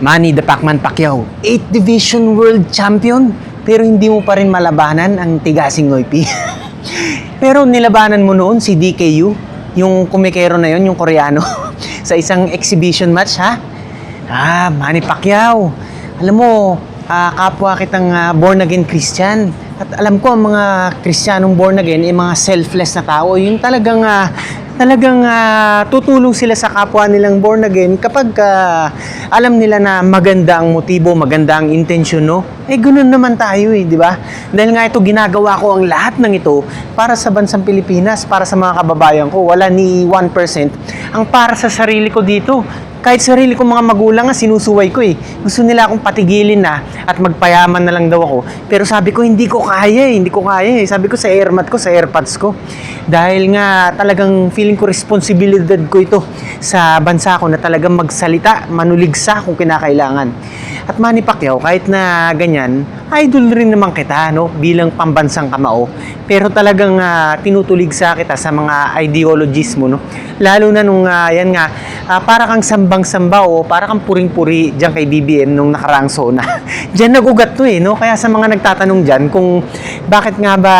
Manny the Pacman Pacquiao, 8th Division World Champion, pero hindi mo pa rin malabanan ang Tigasing Noipi. Pero nilabanan mo noon si DKU, yung kumikero na yon, yung Koreano, sa isang exhibition match, ha? Manny Pacquiao, alam mo, kapwa kitang born again Christian. At alam ko ang mga Kristiyanong born again ay mga selfless na tao. Yung talagang tutulong sila sa kapwa nilang born again kapag alam nila na maganda ang motibo, maganda ang intensyon, no? Ganoon naman tayo di ba? Dahil nga ito, ginagawa ko ang lahat ng ito para sa bansang Pilipinas, para sa mga kababayan ko. Wala ni 1% ang para sa sarili ko dito. Kahit sarili kong mga magulang sinusuway ko Gusto nila akong patigilin na at magpayaman na lang daw ako. Pero sabi ko, hindi ko kaya Sabi ko sa airmat ko, sa airpods ko. Dahil nga talagang feeling ko responsibilidad ko ito sa bansa ko na talagang magsalita, manuligsa kung kinakailangan. At Manny Pacquiao, kahit na ganyan, idol rin naman kita, no? Bilang pambansang kamao. Pero talagang tinutuligsa kita sa mga ideologies mo, no? Lalo na nung, para kang sambang-samba o para kang puring-puri dyan kay BBM nung nakaraang SONA. Dyan nag-ugat to no? Kaya sa mga nagtatanong dyan kung bakit nga ba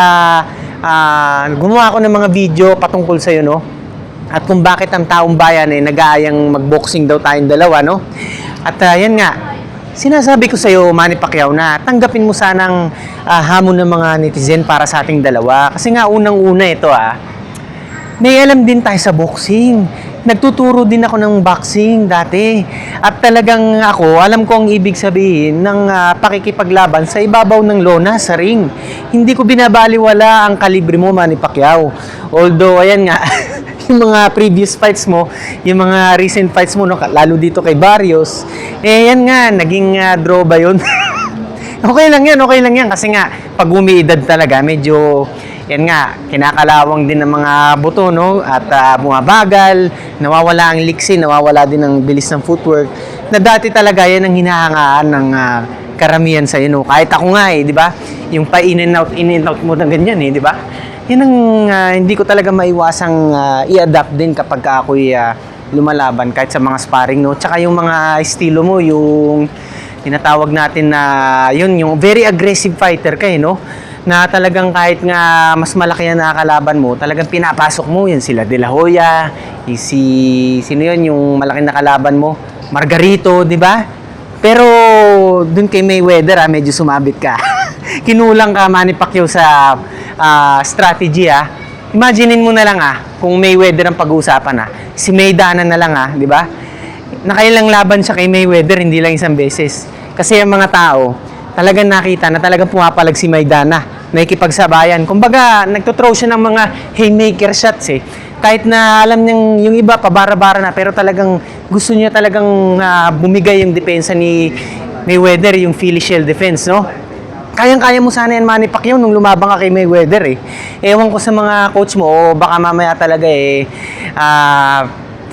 gumawa ako ng mga video patungkol sa'yo, no? At kung bakit ang taong bayan nag-aayang mag-boxing daw tayong dalawa, no? At yan nga, sinasabi ko sa'yo, Manny Pacquiao, na tanggapin mo sanang hamon ng mga netizen para sa ating dalawa. Kasi nga, unang-una ito, may alam din tayo sa boxing. Nagtuturo din ako ng boxing dati. At talagang ako, alam ko ang ibig sabihin ng pakikipaglaban sa ibabaw ng lona, sa ring. Hindi ko binabaliwala ang kalibre mo, Manny Pacquiao. Although, ayan nga, yung mga previous fights mo, yung mga recent fights mo, no, lalo dito kay Barrios, yan nga, naging draw ba yun? Okay lang yan. Kasi nga, pag umiidad talaga, medyo, yan nga, kinakalawang din ng mga buto, no? At bumabagal, nawawala ang liksi, nawawala din ang bilis ng footwork. Na dati talaga, yan ang hinahangaan ng karamihan sa'yo, no? Kahit ako nga, di ba? Yung pa in and out mo ng ganyan, di ba? Yan ang hindi ko talaga maiwasang i-adapt din kapag ako'y lumalaban kahit sa mga sparring, no? Tsaka yung mga estilo mo, yung tinatawag natin na yung very aggressive fighter ka, no? Na talagang kahit nga mas malaki ang nakakalaban mo, talagang pinapasok mo yan sila De La Hoya, sino yun yung malaking nakalaban mo? Margarito, di ba? Pero dun kay Mayweather, medyo sumabit ka. Kinulang ka, Manny Pacquiao, sa strategy, Imaginein mo na lang, kung Mayweather ang pag-uusapan, si Maidana na lang, di ba? Nakailang laban siya kay Mayweather, hindi lang isang beses. Kasi ang mga tao, talagang nakita na talagang pumapalag si Maidana, nakikipagsabayan. Kumbaga, nagtuthrow siya ng mga haymaker shots, Kahit na alam niyang yung iba, pabara-bara na, pero talagang gusto niya talagang bumigay yung depensa ni Mayweather, yung Philly Shell defense, no? Kayang-kaya mo sana yan, Manny Pacquiao, nung lumabang ka kay Mayweather, Ewan ko sa mga coach mo, o baka mamaya talaga,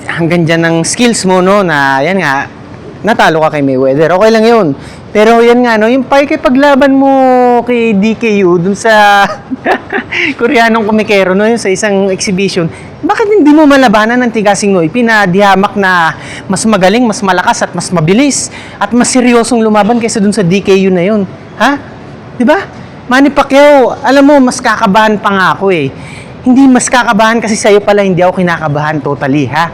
hanggang dyan ng skills mo, no, na yan nga, natalo ka kay Mayweather. Okay lang yun. Pero yan nga, no, yung pakikipaglaban mo kay DKU dun sa Koreanong kumikero, no, yung sa isang exhibition, bakit hindi mo malabanan ng Tigasing Noipi na dihamak na mas magaling, mas malakas at mas mabilis at mas seryosong lumaban kaysa dun sa DKU na yun? Ha? Diba? Manny Pacquiao, alam mo, mas kakabahan pa nga ako Hindi mas kakabahan kasi sa'yo pala, hindi ako kinakabahan totally, ha?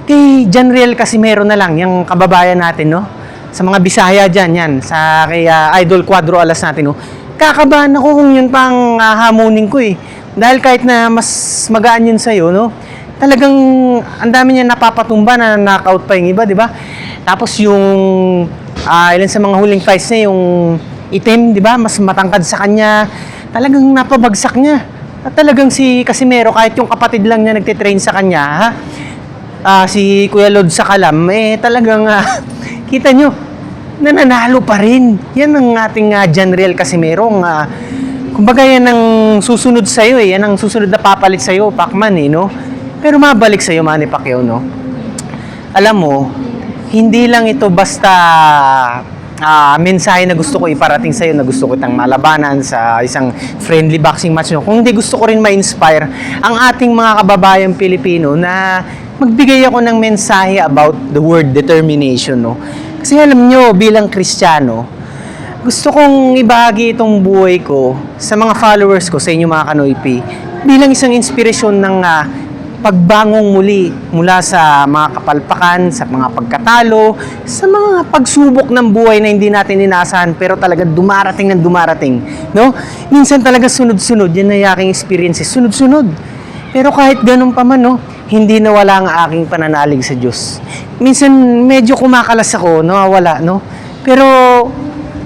Kay Janriel Casimero na lang, yung kababayan natin, no? Sa mga Bisaya dyan, yan. Kay Idol Cuadro Alas natin, no? Kakabahan ako kung yun pang hamunin ko, Dahil kahit na mas magaan yun sa'yo, no? Talagang ang dami niya napapatumba na knockout pa yung iba, di ba? Tapos yung ilan sa mga huling fights niya, yung itim, di ba? Mas matangkad sa kanya. Talagang napabagsak niya. At talagang si Casimero, kahit yung kapatid lang niya nagtitrain sa kanya, si Kuya Lod sa Kalam, talagang kita nyo, nananalo pa rin. Yan ang ating Janriel Casimero. Kumbaga yan ang susunod sa'yo, yan ang susunod na papalit sa'yo, Pacman, no? Pero mabalik sa'yo, Manny Pacquiao, no? Alam mo, hindi lang ito basta mensahe na gusto ko iparating sa'yo, na gusto ko itang malabanan sa isang friendly boxing match, no? Kung hindi, gusto ko rin ma-inspire ang ating mga kababayang Pilipino na magbigay ako ng mensahe about the word determination, no? Kasi alam nyo, bilang Kristiyano, gusto kong ibahagi itong buhay ko sa mga followers ko, sa inyo mga Kanoypi, bilang isang inspirasyon ng pagbangong muli mula sa mga kapalpakan, sa mga pagkatalo, sa mga pagsubok ng buhay na hindi natin inaasahan pero talaga dumarating ng dumarating, no? Minsan talaga sunod-sunod, yan na aking experiences, sunod-sunod. Pero kahit ganun pa man, no, hindi nawala ang aking pananalig sa Diyos. Minsan medyo kumakalas ako, nawawala, no? Pero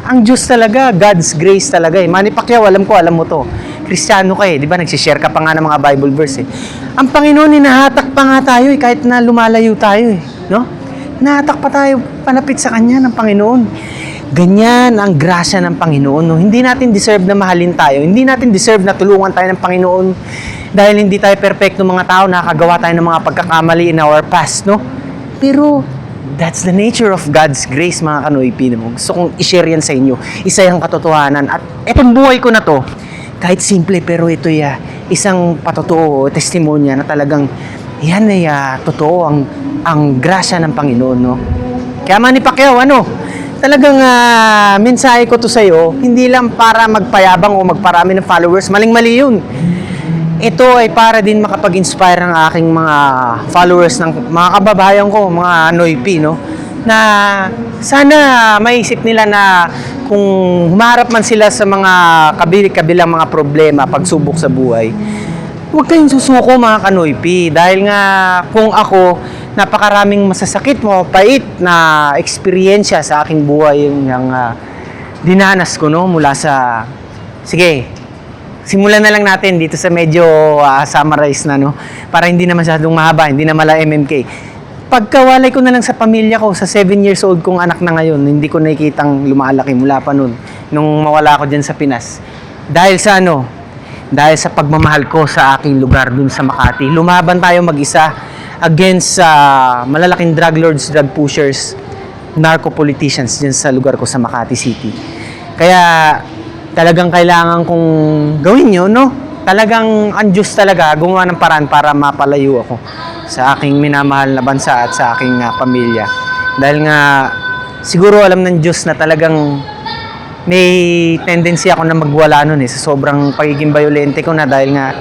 ang Diyos talaga, God's grace talaga eh. Manny Pacquiao, alam mo to. Kristiyano ka eh, di ba? Nagsishare ka pa nga ng mga Bible verse eh. Ang Panginoon, hinahatak pa nga tayo eh, kahit na lumalayo tayo eh. No? Hinahatak pa tayo, panapit sa Kanya ng Panginoon. Ganyan ang grasya ng Panginoon. No? Hindi natin deserve na mahalin tayo. Hindi natin deserve na tulungan tayo ng Panginoon. Dahil hindi tayo perfecto mga tao, nakagawa tayo ng mga pagkakamali in our past. No? Pero that's the nature of God's grace, mga Kanoypi. No? Gusto kong i-share yan sa inyo. Isa yung katotohanan. At etong buhay ko na to, kahit simple, pero ito isang patotoo, testimonya na talagang yan ay totoo ang grasya ng Panginoon. No? Kaya Manny Pacquiao, talagang mensahe ko to sa'yo, hindi lang para magpayabang o magparami ng followers, maling-mali yun. Ito ay para din makapag-inspire ng aking mga followers, ng mga kababayan ko, mga Noypi, no? Na sana maisip nila na kung humarap man sila sa mga kabilang mga problema, pagsubok sa buhay, huwag kayong susuko mga Kanoypi. Dahil nga kung ako, napakaraming masasakit mo, pait na eksperyensya sa aking buhay yung dinanas ko, no? Mula sa, sige, simulan na lang natin dito sa medyo summarize na, no? Para hindi na masyadong mahaba, hindi na mala MMK. Pagkawalay ko na lang sa pamilya ko, sa 7 years old kong anak na ngayon, hindi ko nakikitang lumalaki mula pa nun, nung mawala ako dyan sa Pinas. Dahil sa Dahil sa pagmamahal ko sa aking lugar dun sa Makati. Lumaban tayo mag-isa against malalaking drug lords, drug pushers, narco politicians dyan sa lugar ko sa Makati City. Kaya talagang kailangan kong gawin yun, no? Talagang ang Diyos talaga gumawa ng paraan para mapalayo ako sa aking minamahal na bansa at sa aking pamilya. Dahil nga siguro alam ng Diyos na talagang may tendency ako na magwala nun sa sobrang pagiging violente ko na, dahil nga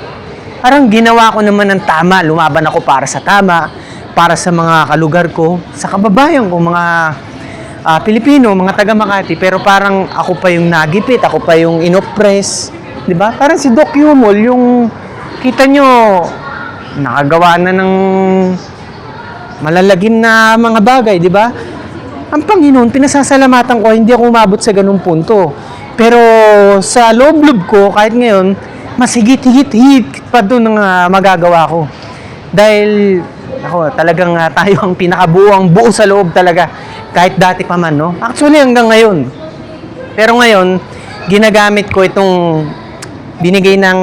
parang ginawa ko naman ng tama, lumaban ako para sa tama, para sa mga kalugar ko, sa kababayan ko, mga Pilipino, mga taga Makati, pero parang ako pa yung nagipit, ako pa yung inoppress, di ba? Parang si Doc Yumol, yung kita nyo, nakagawa na ng malalagim na mga bagay, di ba? Ang Panginoon, pinasasalamatan ko, hindi ako umabot sa ganung punto. Pero sa loob-loob ko, kahit ngayon, mas higit-higit pa doon ang magagawa ko. Dahil, talagang tayo ang pinakabuo buo sa loob talaga. Kahit dati pa man, no? Actually, hanggang ngayon. Pero ngayon, ginagamit ko itong binigay ng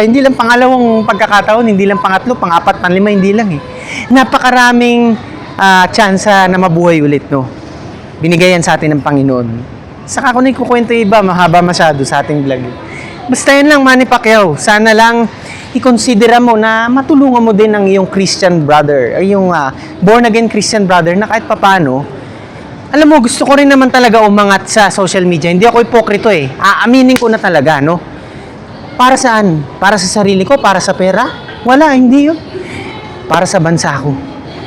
hindi lang pangalawang pagkakataon, hindi lang pangatlo, pang-apat, pang-lima, hindi lang eh. Napakaraming tsansa na mabuhay ulit, no? Binigay yan sa atin ng Panginoon. Saka ko na ikukwento iba, mahaba masyado sa ating vlog. Basta yun lang, Manny Pacquiao. Sana lang i-considera mo na matulungan mo din ang iyong Christian brother, ay yung born-again Christian brother na kahit papano, alam mo, gusto ko rin naman talaga umangat sa social media. Hindi ako hipokrito eh. Aaminin ko na talaga, no? Para saan? Para sa sarili ko? Para sa pera? Wala, hindi yun. Para sa bansa ko.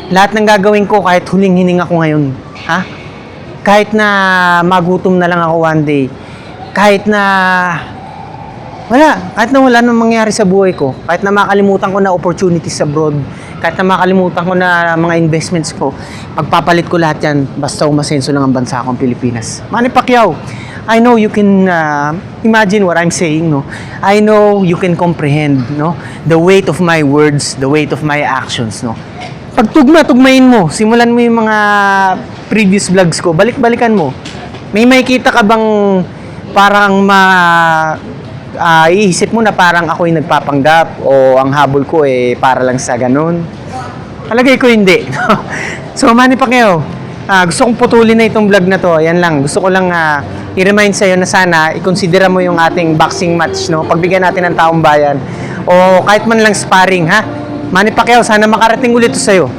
Lahat ng gagawin ko, kahit huling-hining ako ngayon, kahit na magutom na lang ako one day, kahit na wala nang mangyari sa buhay ko, kahit na makalimutan ko na opportunities abroad, kahit na makalimutan ko na mga investments ko, pagpapalit ko lahat yan, basta umasenso lang ang bansa akong Pilipinas. Manny Pacquiao, I know you can imagine what I'm saying, no? I know you can comprehend, no? The weight of my words, the weight of my actions, no? Pag tugma-tugmain mo, simulan mo yung mga previous vlogs ko, balik-balikan mo. May makikita ka bang parang iisip mo na parang ako yung nagpapanggap o ang habol ko para lang sa ganun? Palagay ko hindi. So, Manny Pacquiao, gusto kong putulin na itong vlog na to. Yan lang. Gusto ko lang i-remind sa'yo na sana i-considera mo yung ating boxing match, no? Pagbigyan natin ng taong bayan. O kahit man lang sparring, ha? Manny Pacquiao, sana makarating ulit to sa'yo.